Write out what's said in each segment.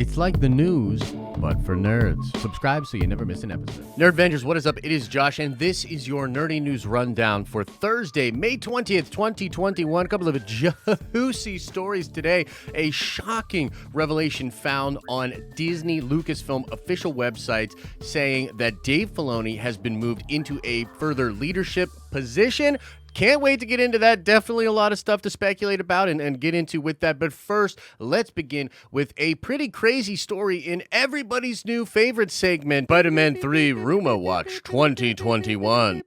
It's like the news, but for nerds. Subscribe so you never miss an episode. NERDVENGERS, what is up? It is Josh, and this is your nerdy news rundown for Thursday, May 20th, 2021. A couple of juicy stories today. A shocking revelation found on Disney Lucasfilm official website saying that Dave Filoni has been moved into a further leadership position. Can't wait to get into that. Definitely a lot of stuff to speculate about and get into with that. But first, let's begin with a pretty crazy story in everybody's new favorite segment, Spider-Man 3 Rumor Watch 2021.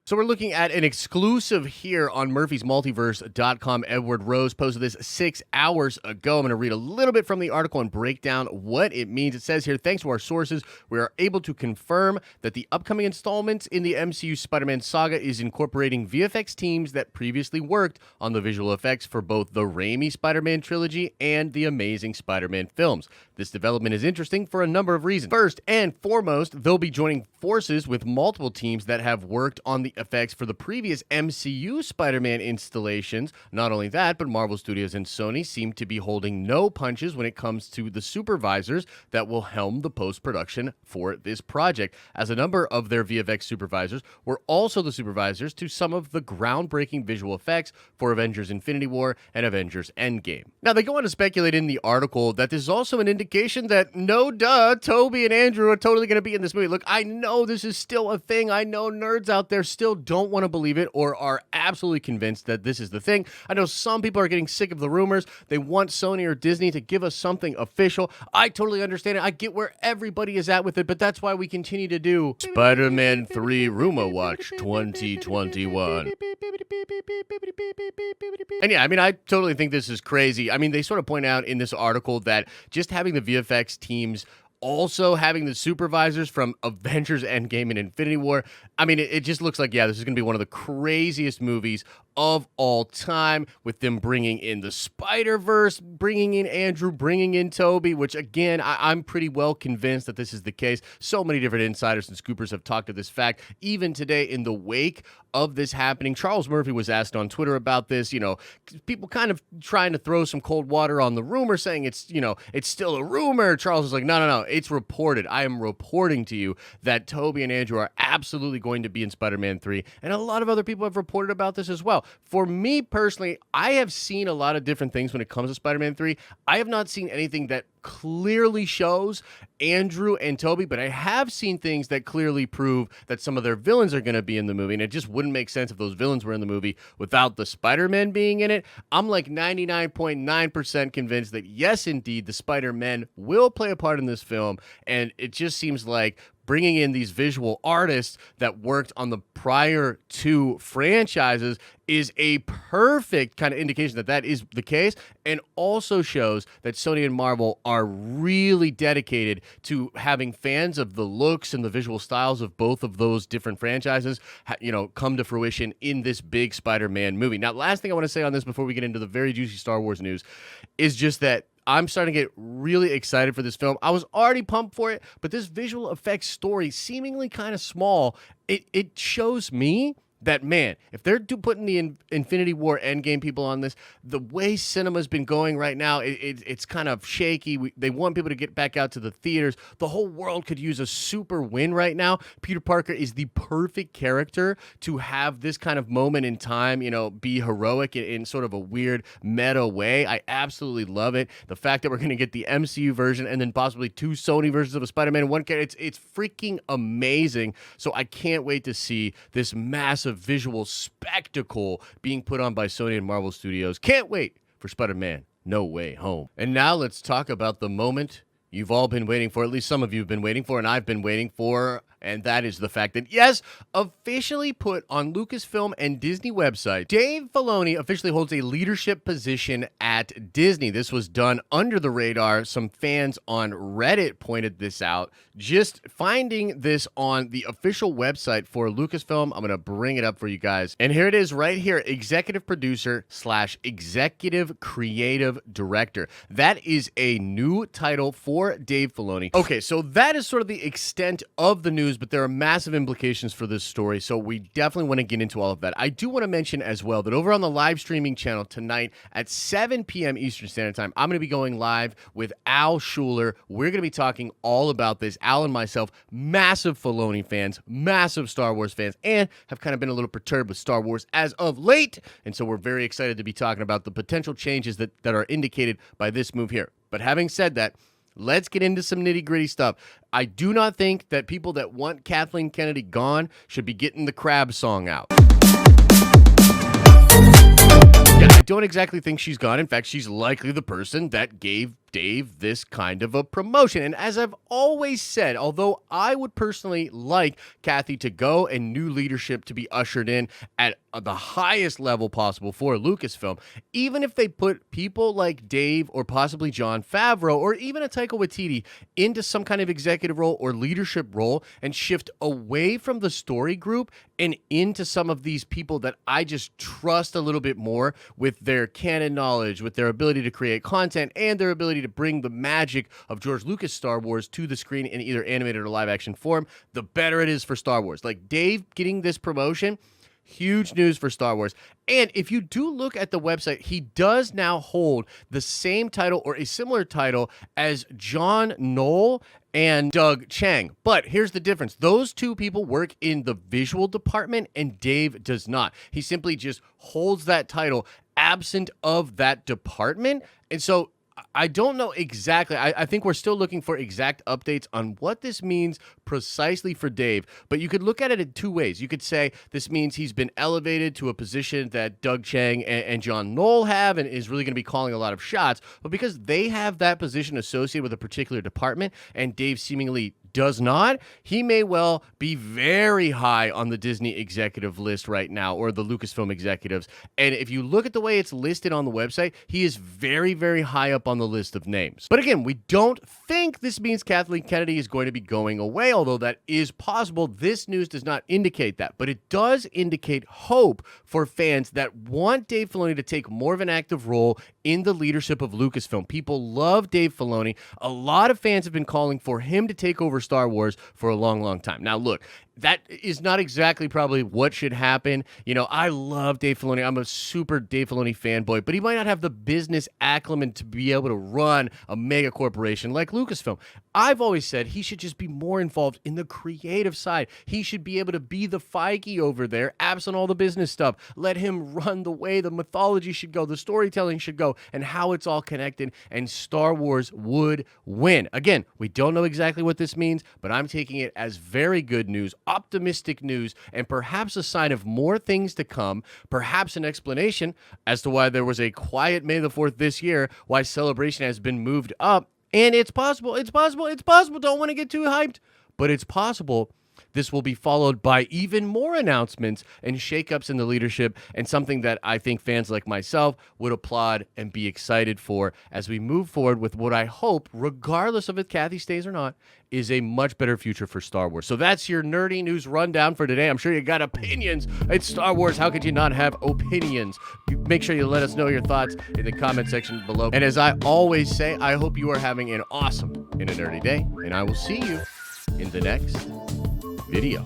So we're looking at an exclusive here on Murphy'sMultiverse.com. Edward Rose posted this 6 hours ago. I'm going to read a little bit from the article and break down what it means. It says here, thanks to our sources, we are able to confirm that the upcoming installment in the MCU Spider-Man saga is incorporating VFX teams that previously worked on the visual effects for both the Raimi Spider-Man trilogy and the Amazing Spider-Man films. This development is interesting for a number of reasons. First and foremost, they'll be joining forces with multiple teams that have worked on the effects for the previous MCU Spider-Man installations. Not only that, but Marvel Studios and Sony seem to be holding no punches when it comes to the supervisors that will helm the post-production for this project, as a number of their VFX supervisors were also the supervisors to some of the groundbreaking visual effects for Avengers Infinity War and Avengers Endgame. Now, they go on to speculate in the article that this is also an indication that, no duh, Tobey and Andrew are totally going to be in this movie. Look, I know this is still a thing. I know nerds out there still don't want to believe it or are absolutely convinced that this is the thing. I know some people are getting sick of the rumors. They want Sony or Disney to give us something official. I totally understand it. I get where everybody is at with it, but that's why we continue to do Spider-Man 3 Rumor Watch 2021. And yeah, I mean, I totally think this is crazy. I mean, they sort of point out in this article that just having the VFX teams also having the supervisors from Avengers Endgame and Infinity War, I mean, it just looks like, yeah, this is going to be one of the craziest movies of all time, with them bringing in the Spider-Verse, bringing in Andrew, bringing in Tobey, which, again, I'm pretty well convinced that this is the case. So many different insiders and scoopers have talked to this fact. Even today, in the wake of this happening, Charles Murphy was asked on Twitter about this, people kind of trying to throw some cold water on the rumor, saying it's still a rumor. Charles was like, no, it's reported. I am reporting to you that Tobey and Andrew are absolutely going to be in Spider-Man 3, and a lot of other people have reported about this as well. For me personally, I have seen a lot of different things when it comes to Spider-Man 3. I have not seen anything that clearly shows Andrew and Tobey, but I have seen things that clearly prove that some of their villains are going to be in the movie, and it just wouldn't make sense if those villains were in the movie without the Spider-Men being in it. I'm like 99.9% convinced that yes, indeed, the Spider-Men will play a part in this film, and it just seems like bringing in these visual artists that worked on the prior two franchises is a perfect kind of indication that that is the case, and also shows that Sony and Marvel are really dedicated to having fans of the looks and the visual styles of both of those different franchises, come to fruition in this big Spider-Man movie. Now, last thing I want to say on this before we get into the very juicy Star Wars news is just that I'm starting to get really excited for this film. I was already pumped for it, but this visual effects story, seemingly kind of small, it shows me that, man, if they're putting the Infinity War Endgame people on this, the way cinema's been going right now, it's kind of shaky. They want people to get back out to the theaters. The whole world could use a super win right now. Peter Parker is the perfect character to have this kind of moment in time, be heroic in sort of a weird meta way. I absolutely love it. The fact that we're going to get the MCU version and then possibly two Sony versions of a Spider-Man, one character, it's freaking amazing. So I can't wait to see this massive visual spectacle being put on by Sony and Marvel Studios. Can't wait for Spider-Man No Way Home. And now let's talk about the moment you've all been waiting for, at least some of you have been waiting for, and I've been waiting for, and that is the fact that, yes, officially put on Lucasfilm and Disney website, Dave Filoni officially holds a leadership position at Disney. This was done under the radar. Some fans on Reddit pointed this out. Just finding this on the official website for Lucasfilm, I'm going to bring it up for you guys. And here it is right here, executive producer / executive creative director. That is a new title for Dave Filoni. Okay, so that is sort of the extent of the news news, but there are massive implications for this story, so we definitely want to get into all of that. I do want to mention as well that over on the live streaming channel tonight at 7 p.m. Eastern Standard Time, I'm going to be going live with Al Schuler. We're going to be talking all about this. Al and myself, massive Filoni fans, massive Star Wars fans, and have kind of been a little perturbed with Star Wars as of late, and so we're very excited to be talking about the potential changes that are indicated by this move here. But having said that, let's get into some nitty-gritty stuff. I do not think that people that want Kathleen Kennedy gone should be getting the crab song out. Yeah, I don't exactly think she's gone. In fact, she's likely the person that gave Dave this kind of a promotion. And as I've always said, although I would personally like Kathy to go and new leadership to be ushered in at the highest level possible for Lucasfilm, even if they put people like Dave or possibly Jon Favreau or even a Taika Waititi into some kind of executive role or leadership role and shift away from the story group and into some of these people that I just trust a little bit more with their canon knowledge, with their ability to create content, and their ability to bring the magic of George Lucas Star Wars to the screen in either animated or live action form, the better it is for Star Wars. Like Dave getting this promotion, huge news for Star Wars. And if you do look at the website, he does now hold the same title or a similar title as John Knoll and Doug Chang. But here's the difference. Those two people work in the visual department and Dave does not. He simply just holds that title absent of that department. And so I don't know exactly. I think we're still looking for exact updates on what this means precisely for Dave. But you could look at it in two ways. You could say this means he's been elevated to a position that Doug Chang and John Knoll have and is really going to be calling a lot of shots. But because they have that position associated with a particular department and Dave seemingly does not, he may well be very high on the Disney executive list right now, or the Lucasfilm executives. And if you look at the way it's listed on the website, he is very, very high up on the list of names. But again, we don't think this means Kathleen Kennedy is going to be going away, although that is possible. This news does not indicate that, but it does indicate hope for fans that want Dave Filoni to take more of an active role in the leadership of Lucasfilm. People love Dave Filoni. A lot of fans have been calling for him to take over Star Wars for a long, long time. Now, look, that is not exactly probably what should happen. You know, I love Dave Filoni. I'm a super Dave Filoni fanboy, but he might not have the business acumen to be able to run a mega corporation like Lucasfilm. I've always said he should just be more involved in the creative side. He should be able to be the Feige over there, absent all the business stuff. Let him run the way the mythology should go, the storytelling should go, and how it's all connected, and Star Wars would win. Again, we don't know exactly what this means, but I'm taking it as very good news, optimistic news, and perhaps a sign of more things to come, perhaps an explanation as to why there was a quiet May the 4th this year, why Celebration has been moved up. And it's possible, don't want to get too hyped, but it's possible this will be followed by even more announcements and shakeups in the leadership, and something that I think fans like myself would applaud and be excited for as we move forward with what I hope, regardless of if Kathy stays or not, is a much better future for Star Wars. So that's your nerdy news rundown for today. I'm sure you got opinions. It's Star Wars. How could you not have opinions? Make sure you let us know your thoughts in the comment section below. And as I always say, I hope you are having an awesome and a nerdy day, and I will see you in the next video.